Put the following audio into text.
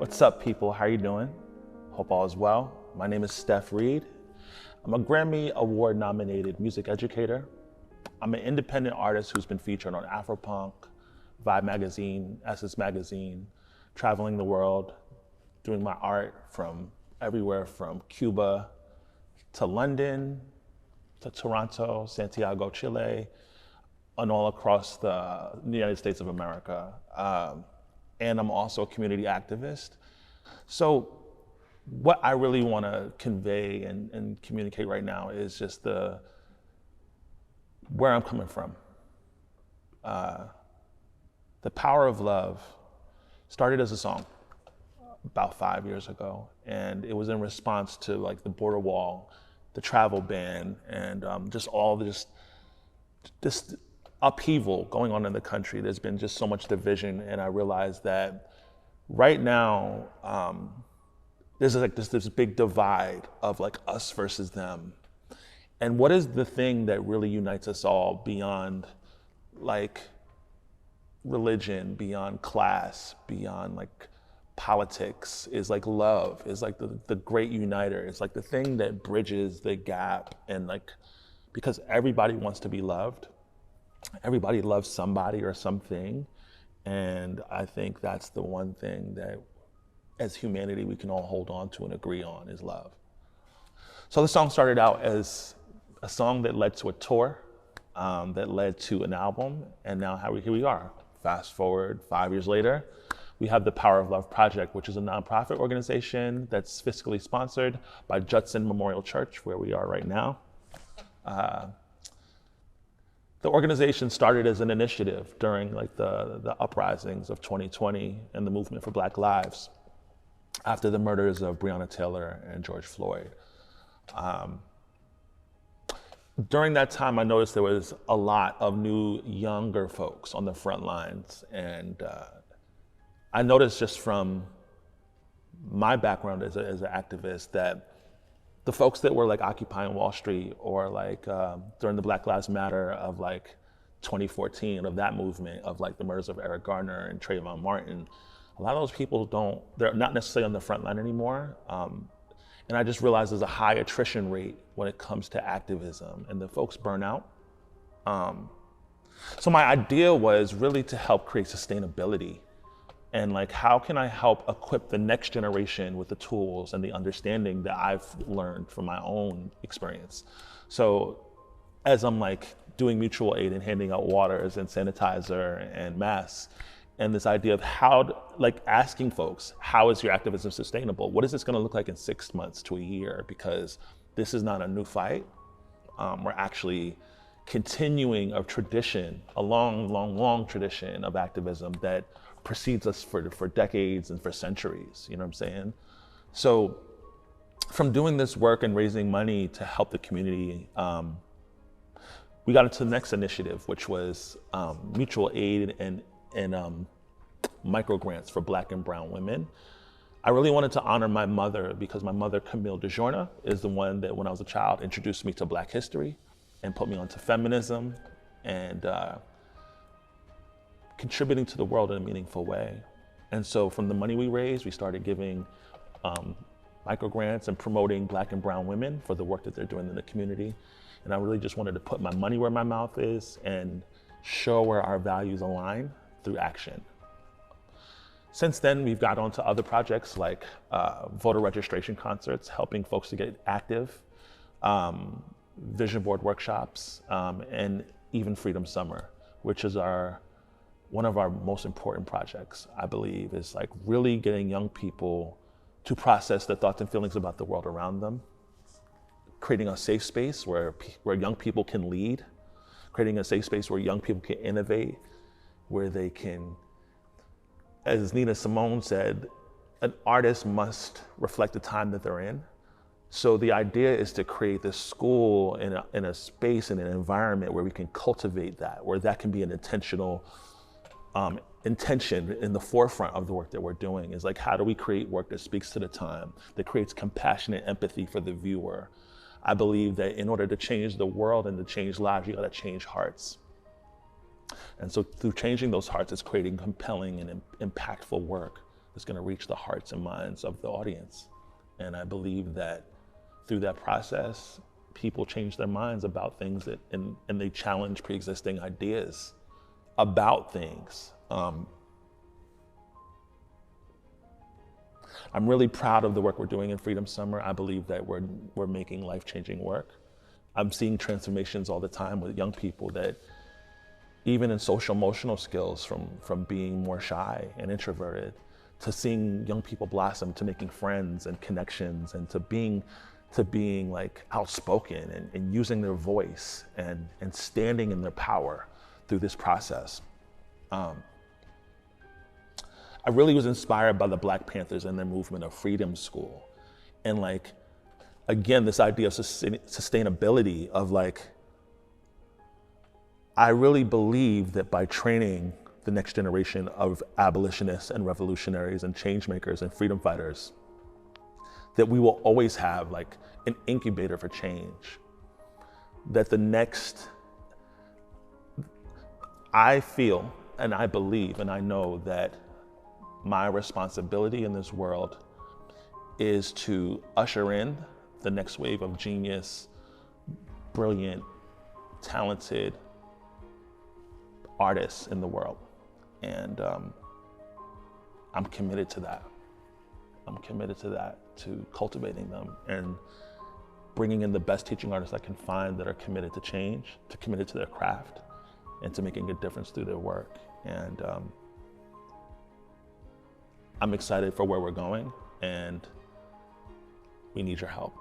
What's up, people? How are you doing? Hope all is well. My name is Steff Reed. I'm a Grammy Award nominated music educator. I'm an independent artist who's been featured on Afropunk, Vibe Magazine, Essence Magazine, traveling the world, doing my art from everywhere from Cuba to London, to Toronto, Santiago, Chile, and all across the United States of America. And I'm also a community activist. So what I really want to convey and communicate right now is just where I'm coming from. The Power of Love started as a song about 5 years ago, and it was in response to like the border wall, the travel ban, and just all this upheaval going on in the country. There's been just so much division, and I realized that right now there's like this big divide of like us versus them. And what is the thing that really unites us all beyond like religion, beyond class, beyond like politics, is like love, is like the great uniter. It's like the thing that bridges the gap, and like, because everybody wants to be loved. Everybody loves somebody or something. And I think that's the one thing that as humanity we can all hold on to and agree on, is love. So the song started out as a song that led to a tour, that led to an album, and now here we are. Fast forward 5 years later, we have the Power of Love Project, which is a nonprofit organization that's fiscally sponsored by Judson Memorial Church, where we are right now. The organization started as an initiative during like the uprisings of 2020 and the movement for Black Lives after the murders of Breonna Taylor and George Floyd. During that time, I noticed there was a lot of new, younger folks on the front lines. And I noticed just from my background as an activist that the folks that were like occupying Wall Street, or like during the Black Lives Matter of like 2014, of that movement, of like the murders of Eric Garner and Trayvon Martin, a lot of those people they're not necessarily on the front line anymore. And I just realized there's a high attrition rate when it comes to activism, and the folks burn out. So my idea was really to help create sustainability. And like, how can I help equip the next generation with the tools and the understanding that I've learned from my own experience? So as I'm like doing mutual aid and handing out waters and sanitizer and masks, and this idea of like asking folks, how is your activism sustainable? What is this gonna look like in 6 months to a year? Because this is not a new fight. We're actually continuing a tradition, a long tradition of activism that precedes us for decades and for centuries, you know what I'm saying? So from doing this work and raising money to help the community, we got into the next initiative, which was mutual aid and micro grants for Black and brown women. I really wanted to honor my mother, because my mother, Camille DeJourna, is the one that when I was a child introduced me to Black history and put me onto feminism and contributing to the world in a meaningful way. And so from the money we raised, we started giving micro grants and promoting Black and brown women for the work that they're doing in the community. And I really just wanted to put my money where my mouth is and show where our values align through action. Since then, we've got onto other projects like voter registration concerts, helping folks to get active, vision board workshops, and even Freedom Summer, which is one of our most important projects, I believe, is like really getting young people to process their thoughts and feelings about the world around them, creating a safe space where young people can lead, creating a safe space where young people can innovate, where they can, as Nina Simone said, an artist must reflect the time that they're in. So the idea is to create this school in a space, in an environment where we can cultivate that, where that can be an intentional intention in the forefront of the work that we're doing. Is like, how do we create work that speaks to the time, that creates compassionate empathy for the viewer? I believe that in order to change the world and to change lives, you gotta change hearts. And so through changing those hearts, it's creating compelling and impactful work that's going to reach the hearts and minds of the audience. And I believe that through that process, people change their minds about things and they challenge pre-existing ideas about things. I'm really proud of the work we're doing in Freedom Summer. I believe that we're making life-changing work. I'm seeing transformations all the time with young people, that even in social emotional skills, from being more shy and introverted, to seeing young people blossom, to making friends and connections, and to being like outspoken and using their voice and standing in their power through this process. I really was inspired by the Black Panthers and their movement of Freedom School. And like, again, this idea of sustainability of like, I really believe that by training the next generation of abolitionists and revolutionaries and change makers and freedom fighters, that we will always have like an incubator for change. That the next, I feel and I believe and I know that my responsibility in this world is to usher in the next wave of genius, brilliant, talented artists in the world. And I'm committed to that. I'm committed to that, to cultivating them and bringing in the best teaching artists I can find that are committed to change, to committed to their craft, and to making a difference through their work. And I'm excited for where we're going, and we need your help.